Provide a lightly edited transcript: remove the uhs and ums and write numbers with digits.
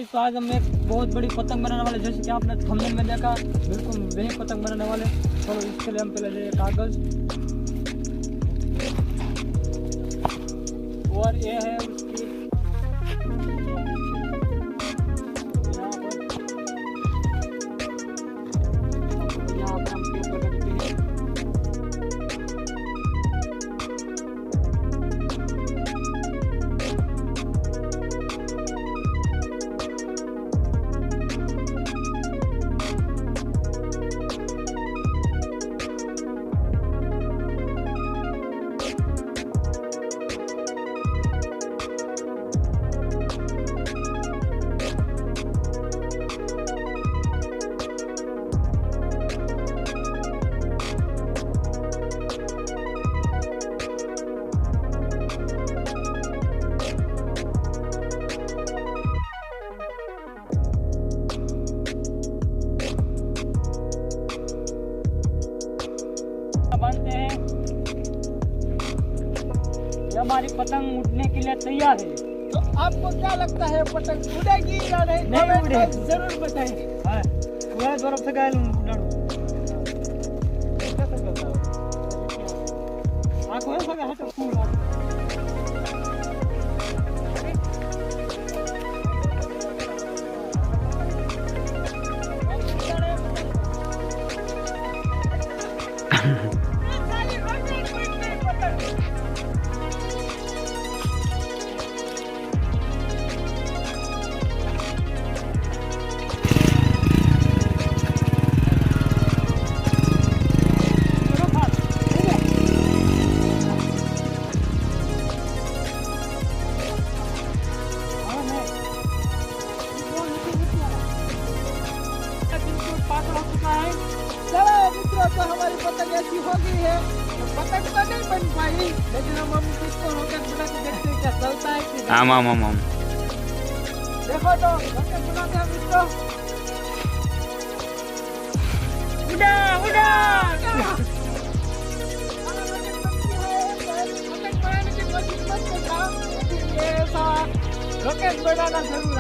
तो आज हम एक बहुत बड़ी पतंग बनाने वाले, जैसे कि आपने थंबनेल में देखा, बिल्कुल वही पतंग बनाने वाले। चलो इसके लिए हम पहले ले कागज और ये है उसकी यहाँ पर हम पेपर रखते हैं। बांधते हैं। ये हमारी पतंग उड़ने के लिए तैयार है। तो आपको क्या लगता है पतंग उड़ेगी या नहीं? नहीं उड़ेगी। जरूर बताएं। हाँ, पूरा बर्फ से गायल आँखों ऐसा है तो फूल चलो मित्रों, तो हमारी पतंग ऐसी हो गई है। तो पतंग तो नहीं बन पाई, लेकिन हम इसको रॉकेट बना के देखते हैं क्या चलता है कि नहीं। आम देखो तो रॉकेट बनाते हैं मित्रों। उड़ा उड़ा रॉकेट बनाना जरूर